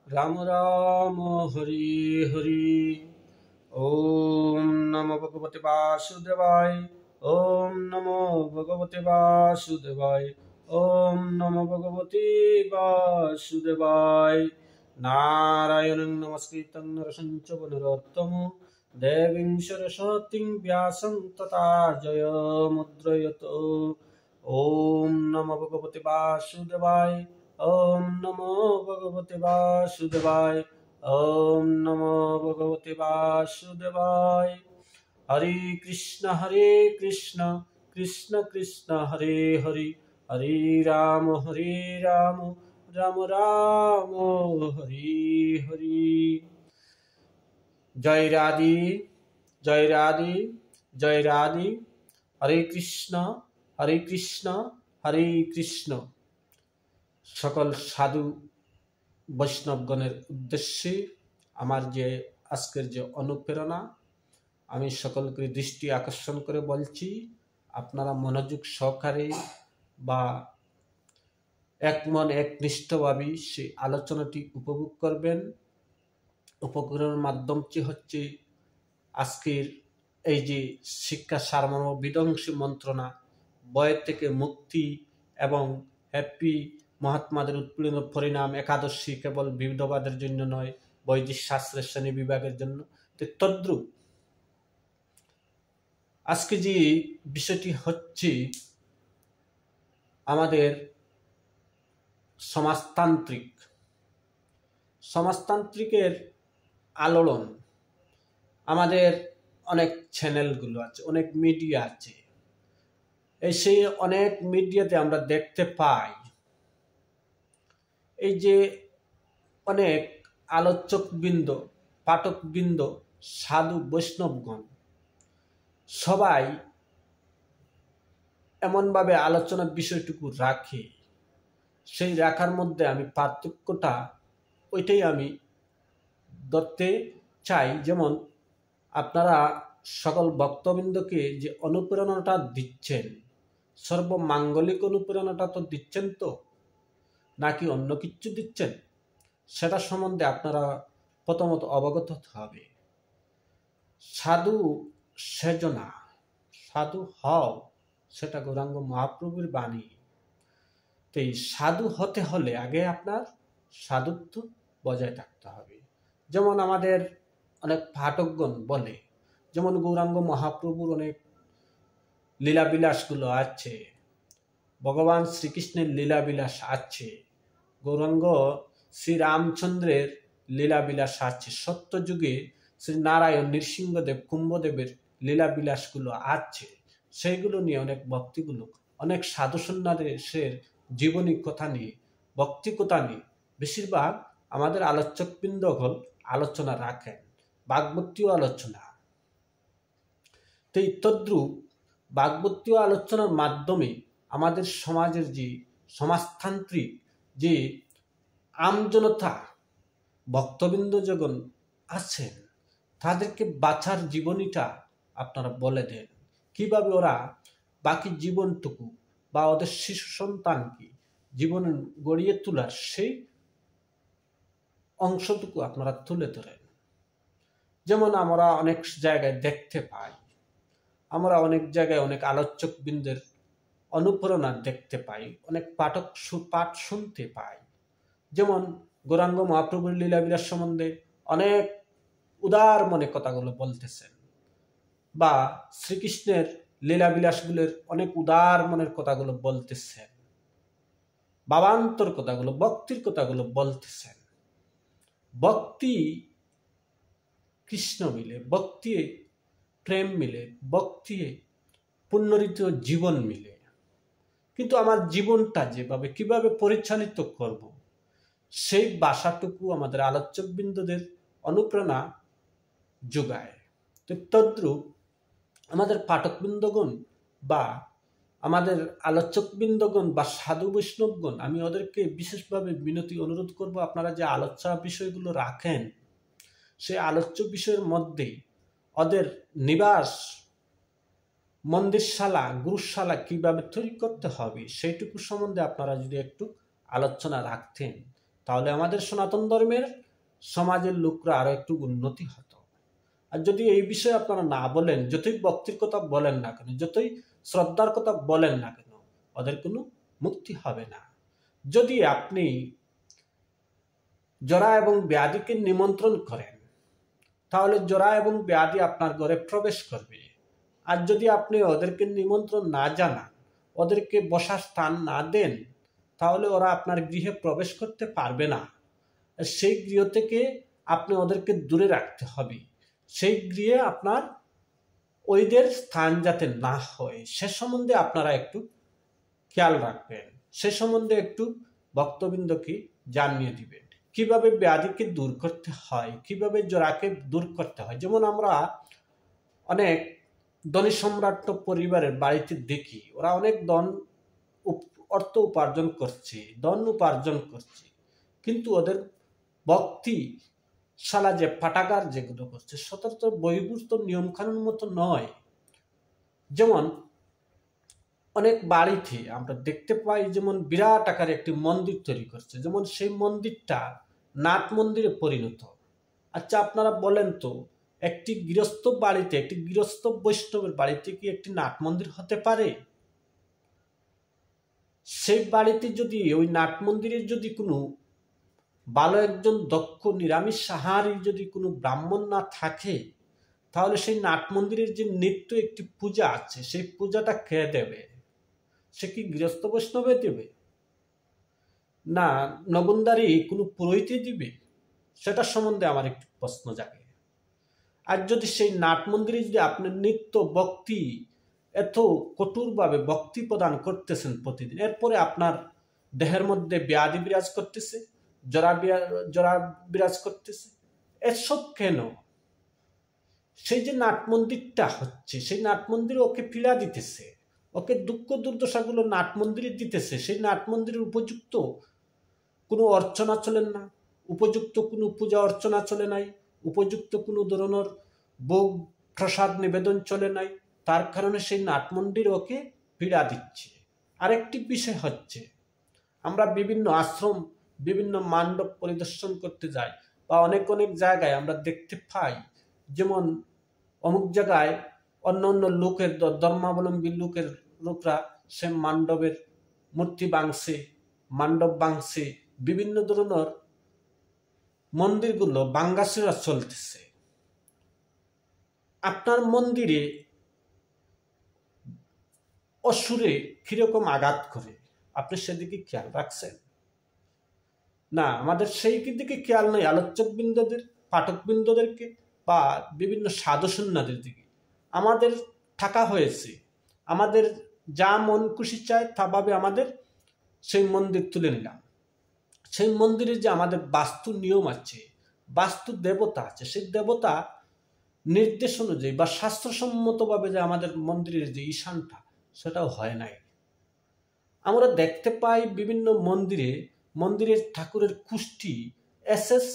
রাম রাম হরি হরি। ওম নমো ভগবতে বাসুদেবায়। ওম নমো ভগবতে বাসুদেবায়। ওম নমো ভগবতে বাসুদেবায়। নারায়ণং নমস্কৃত্যং নরসং চৈব নরোত্তমং দেবীং সরস্বতীং ব্যাসং তথা জয়মুদ্রয়ত। ওম নমো ভগবতে বাসুদেবায়। ওম নমো ভগবতে বাসুদেবায়। ওম নমো ভগবতে বাসুদেবায়। হরে কৃষ্ণ কৃষ্ণ কৃষ্ণ হরে হরে, হরে রাম রাম রাম হরে হরে। জয় রাধে, জয় রাধে, জয় রাধে। হরে কৃষ্ণ হরে কৃষ্ণ। সকল সাধু বৈষ্ণবগণের উদ্দেশ্যে আমার যে আজকের যে অনুপ্রেরণা, আমি সকলকে দৃষ্টি আকর্ষণ করে বলছি, আপনারা মনোযোগ সহকারে বা এক মন একনিষ্ঠভাবে সেই আলোচনাটি উপভোগ করবেন। উপকরণের মাধ্যমটি হচ্ছে আজকের এই যে শিক্ষা সারমর্ম বিধ্বংসী মন্ত্রণা, ভয় থেকে মুক্তি এবং হ্যাপি মহাত্মাদের উৎপীড়ন পরিণাম একাদশী কেবল বিধবাদের জন্য নয়, বৈদিক শাস্ত্রের শ্রেণী বিভাগের জন্য। তদ্রূপ আজকে যে বিষয়টি হচ্ছে আমাদের সমাজতান্ত্রিকের আলোড়ন। আমাদের অনেক চ্যানেলগুলো আছে, অনেক মিডিয়া আছে, এই সেই অনেক মিডিয়াতে আমরা দেখতে পাই এই যে অনেক আলোচকবৃন্দ, পাঠকবৃন্দ, সাধু বৈষ্ণবগণ সবাই এমনভাবে আলোচনার বিষয়টুকু রাখে, সেই রাখার মধ্যে আমি পার্থক্যটা ওইটাই আমি ধরতে চাই। যেমন আপনারা সকল ভক্তবৃন্দকে যে অনুপ্রেরণাটা দিচ্ছেন, সর্বমাঙ্গলিক অনুপ্রেরণাটা তো দিচ্ছেন, তো নাকি অন্য কিছু দিচ্ছেন, সেটা সম্বন্ধে আপনারা প্রথমত অবগত হতে হবে। সাধু সেজনা, সাধু হও, সেটা গৌরাঙ্গ মহাপ্রভুর বাণী। তো এই সাধু হতে হলে আগে আপনার সাধুত্ব বজায় থাকতে হবে। যেমন আমাদের অনেক পাঠকগণ বলে, যেমন গৌরাঙ্গ মহাপ্রভুর অনেক লীলাবিলাসগুলো আছে, ভগবান শ্রীকৃষ্ণের লীলাবিলাস আছে, গৌরাঙ্গ শ্রীরামচন্দ্রের লীলাবিলাস আছে, সত্যযুগে শ্রী নারায়ণ নৃসিংহদেব কুম্ভদেবের লীলাবিলাসগুলো আছে। সেইগুলো নিয়ে অনেক ভক্তিগুলো, অনেক সাধু সন্ন্যাসের জীবনী কথা নিয়ে, ভক্তি কথা নিয়ে বেশিরভাগ আমাদের আলোচকবৃন্দগণ আলোচনা রাখেন, ভাগবতীয় আলোচনা। তো তদ্রূপ ভাগবতীয় আলোচনার মাধ্যমে আমাদের সমাজের যে সমাজতান্ত্রিক যে আমজনতা ভক্তবৃন্দ যখন আছেন, তাদেরকে বাঁচার জীবনীটা আপনারা বলে দেন, কিভাবে ওরা বাকি জীবনটুকু বা ওদের শিশু সন্তানকে জীবন গড়িয়ে তোলার সেই অংশটুকু আপনারা তুলে ধরেন। যেমন আমরা অনেক জায়গায় দেখতে পাই, আমরা অনেক জায়গায় অনেক আলোচকবৃন্দের অনুপ্রেরণা দেখতে পাই, অনেক পাঠ শুনতে পাই। যেমন গৌরাঙ্গ মহাপ্রভুর লীলাবিলাস সম্বন্ধে অনেক উদার মনে কথাগুলো বলতেছেন, বা শ্রীকৃষ্ণের লীলাবিলাসগুলোর অনেক উদার মনের কথাগুলো বলতেছেন, ভাবান্তর কথাগুলো, ভক্তির কথাগুলো বলতেছেন। ভক্তি কৃষ্ণ মিলে, ভক্তি প্রেম মিলে, ভক্তি পুনরিত জীবন মিলে। কিন্তু আমার জীবনটা যেভাবে কিভাবে পরিচালিত করব, সেই বাসাটুকু আমাদের আলোচকবৃন্দদের অনুপ্রেরণা যোগায়। তো তদ্রূপ আমাদের পাঠকবৃন্দগণ বা আমাদের আলোচকবৃন্দগণ বা সাধু বৈষ্ণবগণ, আমি ওদেরকে বিশেষভাবে বিনতি অনুরোধ করব, আপনারা যে আলোচ্য বিষয়গুলো রাখেন, সেই আলোচ্য বিষয়ের মধ্যে ওদের নিবাস মন্দিরশালা, গুরুশালা কিভাবে তৈরি করতে হবে, সেইটুকু সম্বন্ধে আপনারা যদি একটু আলোচনা রাখতেন, তাহলে আমাদের সনাতন ধর্মের সমাজের লোকরা আরো একটু উন্নতি হতো। আর যদি এই বিষয়ে আপনারা না বলেন, যতই ভক্তির কথা বলেন না কেন, যতই শ্রদ্ধার কথা বলেন না কেন, ওদের কোনো মুক্তি হবে না। যদি আপনি জরা এবং ব্যাধিকে নিমন্ত্রণ করেন, তাহলে জরা এবং ব্যাধি আপনার ঘরে প্রবেশ করবে। আর যদি আপনি ওদেরকে নিমন্ত্রণ না জানান, ওদেরকে বসার স্থান না দেন, তাহলে ওরা আপনার গৃহে প্রবেশ করতে পারবে না। সেই গৃহ থেকে আপনি ওদেরকে দূরে রাখতে হবে। সেই গৃহে আপনার ওইদের স্থান যাতে না হয় সে সম্বন্ধে আপনারা একটু খেয়াল রাখবেন। সে সম্বন্ধে একটু ভক্তবৃন্দকে জানিয়ে দিবেন কিভাবে ব্যাধিকে দূর করতে হয়, কিভাবে জরাকে দূর করতে হয়। যেমন আমরা অনেক ধনী সম্রাট পরিবারের বাড়িতে দেখি, ওরা অনেক অর্থ উপার্জন করছে, ধন উপার্জন করছে, কিন্তু ওদের ভক্তি শালা যে পাঠাগার যেগুলো করছে সতর্ক বহির্ভূত নিয়ম কানুন মতো নয়। যেমন অনেক বাড়িতে আমরা দেখতে পাই যেমন বিরাট আকারে একটি মন্দির তৈরি করছে, যেমন সেই মন্দিরটা নাট মন্দিরে পরিণত। আচ্ছা আপনারা বলেন তো, একটি গৃহস্থ বাড়িতে, একটি গৃহস্থ বৈষ্ণবের বাড়িতে কি একটি নাট মন্দির হতে পারে? সেই বাড়িতে যদি ওই নাট মন্দিরের যদি কোনো ভালো একজন দক্ষ নিরামিষ আহারী যদি কোনো ব্রাহ্মণ না থাকে, তাহলে সেই নাট মন্দিরের যে নিত্য একটি পূজা আছে সেই পূজাটা কে দেবে? সে কি গৃহস্থ বৈষ্ণবে দেবে, না নগন্দারি কোনো পুরোহিতে দিবে? সেটা সম্বন্ধে আমার একটু প্রশ্ন জাগে। আর যদি সেই নাট মন্দিরে যদি আপনি নিত্য ভক্তি এত কঠোরভাবে ভক্তি প্রদান করতেছেন প্রতিদিন, এরপরে আপনার দেহের মধ্যে ব্যাধি বিরাজ করতেছে, জরা বিরাজ করতেছে, এসব কেন? সেই যে নাট মন্দিরটা হচ্ছে, সেই নাট মন্দিরে ওকে পীড়া দিতেছে, ওকে দুঃখ দুর্দশাগুলো নাট মন্দিরে দিতেছে। সেই নাট মন্দিরের উপযুক্ত কোনো অর্চনা চলেন না, উপযুক্ত কোনো পূজা অর্চনা চলে নাই, উপযুক্ত কোনো ধরনের ভোগ প্রসাদ নিবেদন চলে নাই, তার কারণে সেই নাট মন্দির ওকে পীড়া দিচ্ছে। আরেকটি বিষয় হচ্ছে, আমরা বিভিন্ন আশ্রম, বিভিন্ন মণ্ডপ পরিদর্শন করতে যাই, বা অনেক অনেক জায়গায় আমরা দেখতে পাই যেমন অমুক জায়গায় অন্য অন্য লোকের ধর্মাবলম্বী লোকরা সে মণ্ডপের মূর্তি ভাঙছে, মণ্ডপ ভাঙছে, বিভিন্ন ধরনের মন্দিরগুলো ভাঙ্গাচুরা চলতেছে। আপনার মন্দিরে অসুরে কিরকম আঘাত করে আপনি সেদিকে খেয়াল রাখছেন? না, আমাদের সেই দিকে খেয়াল নেই আলোচক বৃন্দদের, পাঠক বৃন্দদেরকে বা বিভিন্ন সাধু সন্ন্যাদের দিকে। আমাদের থাকা হয়েছে, আমাদের যা মন খুশি চায় তা ভাবে আমাদের সেই মন্দির তুলে নিলাম। সেই মন্দিরে যে আমাদের বাস্তু নিয়ম আছে, বাস্তু দেবতা আছে, সেই দেবতা নির্দেশ অনুযায়ী বা শাস্ত্রসম্মতভাবে যে আমাদের মন্দিরের যে ঈশানটা সেটাও হয় নাই। আমরা দেখতে পাই বিভিন্ন মন্দিরের ঠাকুরের কুষ্টি এসএস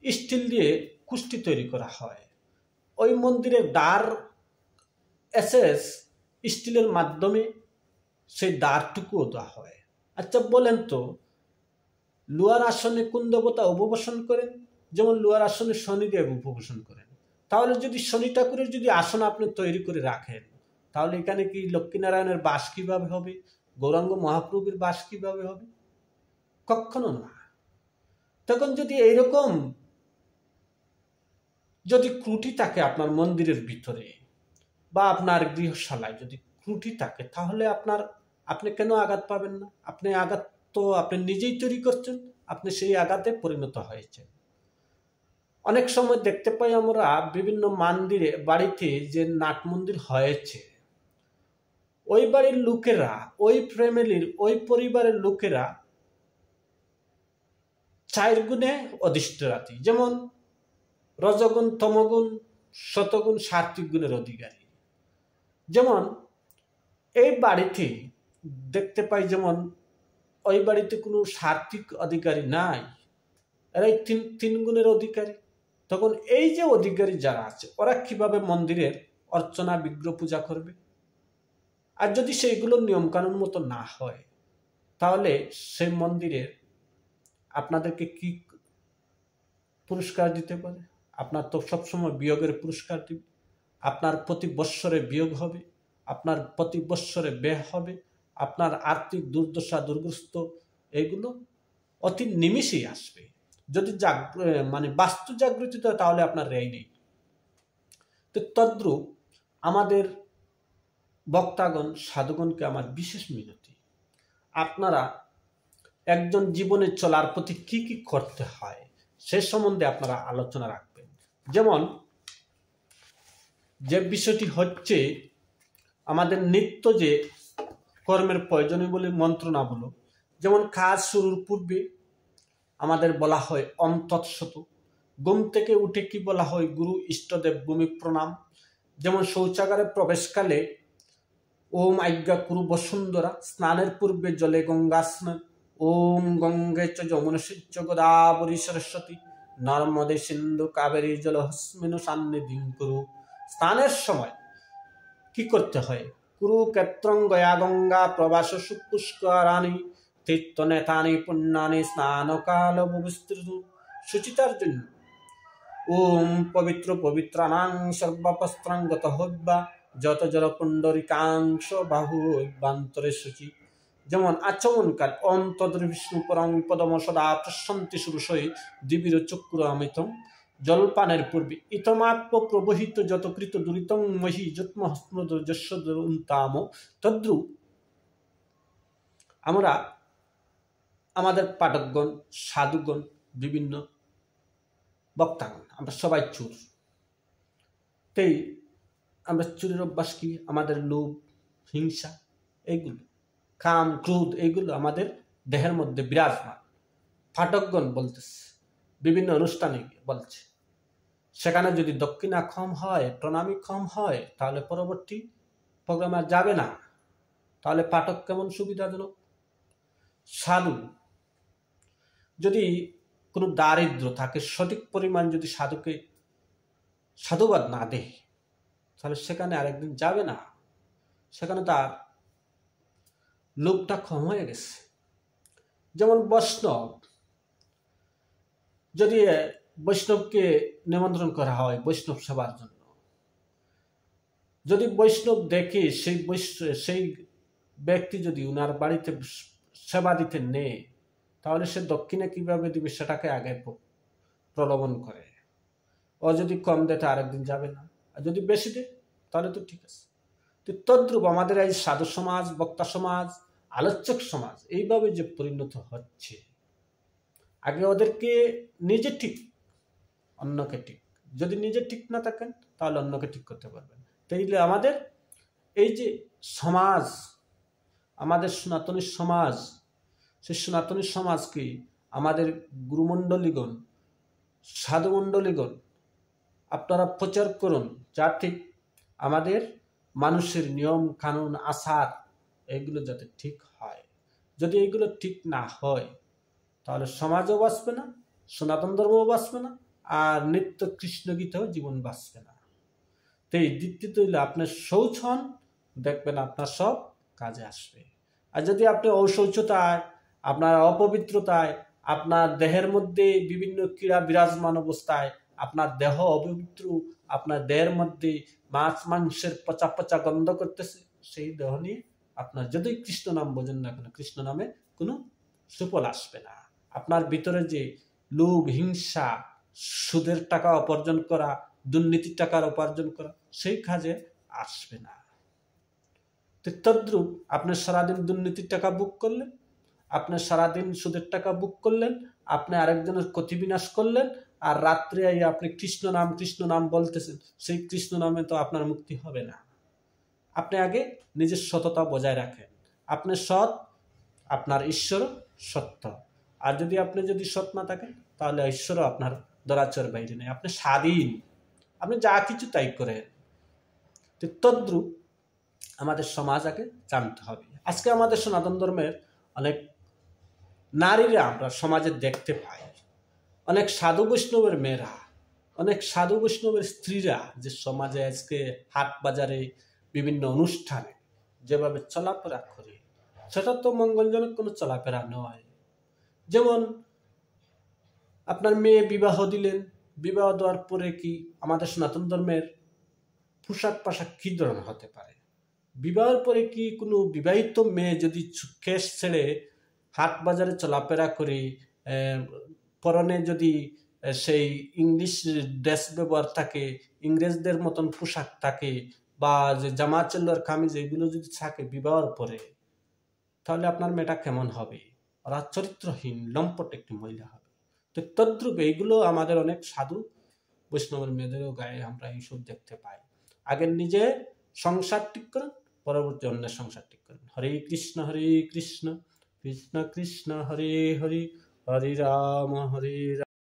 স্টিল দিয়ে কুষ্টি তৈরি করা হয়। ওই মন্দিরের দ্বার এসএস স্টিলের মাধ্যমে সেই দ্বারটুকুও দেওয়া হয়। আচ্ছা বলেন তো, লোয়ার আসনে কোন দেবতা উপবেশন করেন? যেমন লোয়ার আসনে শনিদেব উপবেশন করেন। তাহলে যদি শনি ঠাকুরের যদি আসন আপনি তৈরি করে রাখেন, তাহলে এখানে কি লক্ষ্মীনারায়ণের বাস কিভাবে হবে? গৌরাঙ্গ মহাপ্রভুর বাস কিভাবে হবে? কখনো না। তখন যদি এইরকম যদি ত্রুটি থাকে আপনার মন্দিরের ভিতরে বা আপনার গৃহশালায় যদি ত্রুটি থাকে, তাহলে আপনি কেন আঘাত পাবেন না? আপনি আঘাত তো আপনি নিজেই তৈরি করছেন, আপনি সেই আঘাতে পরিণত হয়েছে। অনেক সময় দেখতে পাই আমরা বিভিন্ন মন্দিরে বাড়িতে যে নাট মন্দির হয়েছে, ওই বাড়ির লোকেরা, ওই ফ্যামিলির, ওই পরিবারের লোকেরা 4 গুণে অধিষ্ঠিত, যেমন রজগুণ, তমগুণ, শতগুণ, সাত্বিক গুণের অধিকারী। যেমন এই বাড়িতে দেখতে পাই যেমন ওই বাড়িতে কোনো সাত্বিক অধিকারী নাই, এরাই তিন গুণের অধিকারী। তখন এই যে অধিকারী যারা আছে ওরা কিভাবে মন্দিরের অর্চনা বিগ্রহ পূজা করবে? আর যদি সেইগুলোর নিয়ম কানুন মতো না হয়, তাহলে সেই মন্দিরের আপনাদেরকে কি পুরস্কার দিতে পারে? আপনার তো সবসময় বিয়োগের পুরস্কার দিবে। আপনার প্রতি বৎসরে বিয়োগ হবে, আপনার প্রতি বৎসরে ব্যয় হবে, আপনার আর্থিক দুর্দশা দুর্গ্রস্ত এগুলো অতি নিমিষেই আসবে। যদি মানে বাস্তু জাগৃতি হয় তাহলে আপনার রেই নেই। তো তদ্রূপ আমাদের বক্তাগণ সাধুগণকে আমার বিশেষ মিনতি, আপনারা একজন জীবনে চলার প্রতি কি কি করতে হয় সে সম্বন্ধে আপনারা আলোচনা রাখবেন। যেমন যে বিষয়টি হচ্ছে আমাদের নিত্য যে কর্মের প্রয়োজনীয় বলে মন্ত্রণা বলো, যেমন কাজ শুরুর পূর্বে আমাদের বলা হয় ওম তৎসৎ, ঘুম থেকে উঠে কি বলা হয় গুরু ইষ্টদেব ভূমি প্রণাম, যেমন শৌচাগারে প্রবেশকালে ওম আজ্ঞা কুরু বসুন্ধরা, স্নানের পূর্বে জলে গঙ্গা স্নান, ওম গঙ্গে চ যমুনা চ গোদাবরী সরস্বতী নর্মদে সিন্ধু কাবেরী জলহস্মিনু সান্নিধিং কুরু। স্নানের সময় কি করতে হয়? কুরুক্ষেত্রং গয়া গঙ্গা প্রবাস সুপুষ্করাণী তীর্থনেতানি পুণ্যানি স্নানকাল বিস্তৃত। সুচিতার জন্য ওম পবিত্র পবিত্রানাং সর্বপস্ত্রাং গত হব্বা যত জল পুণ্ডরিকাংশ বাহু অভ্যন্তরে শুচি। যেমন আচমনকাল ওম তদ্র বিষ্ণু পরং পদম সদা প্রশান্তি সুরসই দিবির চক্র অমিতম। জলপানের পূর্বে ইতমাত্ম প্রবহিত যত কৃত দুরিতং মহি যত্মহস্মদ যশোদাম। তদ্রূপ আমরা আমাদের পাঠকগণ সাধুগণ বিভিন্ন বক্তাগণ আমরা সবাই চুর। তাই আমরা চুরের অভ্যাস কি? আমাদের লোভ হিংসা এইগুলো, কাম ক্রোধ এইগুলো আমাদের দেহের মধ্যে বিরাজমান। পাঠকগণ বলতেছে বিভিন্ন অনুষ্ঠানে বলছে, সেখানে যদি দক্ষিণা কম হয়, প্রণামী কম হয়, তাহলে পরবর্তী প্রোগ্রামে যাবে না। তাহলে পাঠক কেমন সুবিধাজনক? সাধু যদি কোনো দারিদ্র থাকে, সঠিক পরিমাণ যদি সাধুকে সাধুবাদ না দেয়, তাহলে সেখানে আরেকদিন যাবে না। সেখানে তার লোভটা কম হয়ে গেছে। যেমন বৈষ্ণব, যদি বৈষ্ণবকে নিমন্ত্রণ করা হয় বৈষ্ণব সেবার জন্য, যদি বৈষ্ণব দেখে সেই ব্যক্তি যদি উনার বাড়িতে সেবা দিতে নেয়, তাহলে সে দক্ষিণে কিভাবে দিবে সেটাকে আগে প্রলোভন করে। ও যদি কম দেয় আরেকদিন যাবে না, আর যদি বেশি দেয় তাহলে তো ঠিক আছে। তো তদ্রূপ আমাদের এই সাধু সমাজ, বক্তা সমাজ, আলোচক সমাজ এইভাবে যে পরিণত হচ্ছে, আগে ওদেরকে নিজে ঠিক অন্যকে ঠিক, যদি নিজে ঠিক না থাকেন তাহলে অন্যকে ঠিক করতে পারবেন। তাইলে আমাদের এই যে সমাজ, আমাদের সনাতনী সমাজ, সেই সনাতনী সমাজকে আমাদের গুরুমণ্ডলীগণ, সাধুমণ্ডলীগণ আপনারা প্রচার করুন, যা ঠিক আমাদের মানুষের নিয়ম কানুন আচার এগুলো যাতে ঠিক হয়। যদি এগুলো ঠিক না হয় তাহলে সমাজও বাঁচবে না, সনাতন ধর্মও বাঁচবে না, আর নিত্য কৃষ্ণ গীতেও জীবন বাঁচবে না। তো এই দ্বিতীয়ত হইলে আপনার শৌচ হন, দেখবেন আপনার সব কাজে আসবে। আর যদি আপনি অশৌচতায়, আপনার অপবিত্রতায়, আপনার দেহের মধ্যে বিভিন্ন ক্রীড়া বিরাজমান অবস্থায়, আপনার দেহ অপবিত্র, আপনার দেহের মধ্যে মাছ মাংসের পচা পচা গন্ধ করতেছে, সেই দেহ নিয়ে আপনার যদি কৃষ্ণ নাম বোঝেন না কেন, কৃষ্ণ নামে কোনো সুফল আসবে না। আপনার ভিতরে যে লোভ হিংসা, সুদের টাকা উপার্জন করা, দুর্নীতির টাকার উপার্জন করা, সেই কাজে আসবে না। তদ্রূপ আপনি সারাদিন দুর্নীতির টাকা বুক করলেন, আপনি সারাদিন সুদের টাকা বুক করলেন, আপনি আরেকজনের ক্ষতি বিনাশ করলেন, আর রাত্রে আপনি কৃষ্ণ নাম বলতেছেন, সেই কৃষ্ণ নামে তো আপনার মুক্তি হবে না। আপনি আগে নিজের সততা বজায় রাখেন। আপনি সৎ, আপনার ঈশ্বর সত্য। আর যদি সৎ না থাকেন তাহলে ঈশ্বরও আপনার দরাচর বাইরে নেই। আপনি স্বাধীন, আপনি যা কিছু তাই করেন। তদ্রূপ আমাদের সমাজ আগে জানতে হবে। আজকে আমাদের সনাতন ধর্মের অনেক নারীরা আমরা সমাজে দেখতে পাই, অনেক সাধু বৈষ্ণবের মেয়েরা, অনেক সাধু বৈষ্ণবের স্ত্রীরা যে সমাজে আজকে হাট বাজারে বিভিন্ন অনুষ্ঠানে যেভাবে চলাফেরা করে, সেটা তো মঙ্গলজনক কোনো চলাফেরা নয়। যেমন আপনার মেয়ে বিবাহ দিলেন, বিবাহ দেওয়ার পরে কি আমাদের সনাতন ধর্মের পোশাক কি ধরনের হতে পারে? বিবাহের পরে কি কোনো বিবাহিত মেয়ে যদি কেশ ছেড়ে হাট বাজারে চলাফেরা করে, পরনে যদি সেই ইংলিশ ড্রেস ব্যবহার থাকে, ইংরেজদের মতন পোশাক থাকে, বা যে জামা চেল্লার কামিজ এগুলো যদি থাকে বিবাহের পরে, তাহলে আপনার মেয়েটা কেমন হবে? ওরা চরিত্রহীন লম্পট একটি মহিলা হবে। তো তদ্রুপ এইগুলো আমাদের অনেক সাধু বৈষ্ণবের মেয়েদেরও গায়ে আমরা এইসব দেখতে পাই। আগে নিজে সংসার ঠিক করেন, পরবর্তী অন্যের সংসার ঠিক করেন। হরে কৃষ্ণ কৃষ্ণ কৃষ্ণ কৃষ্ণ হরে হরে, হরে রাম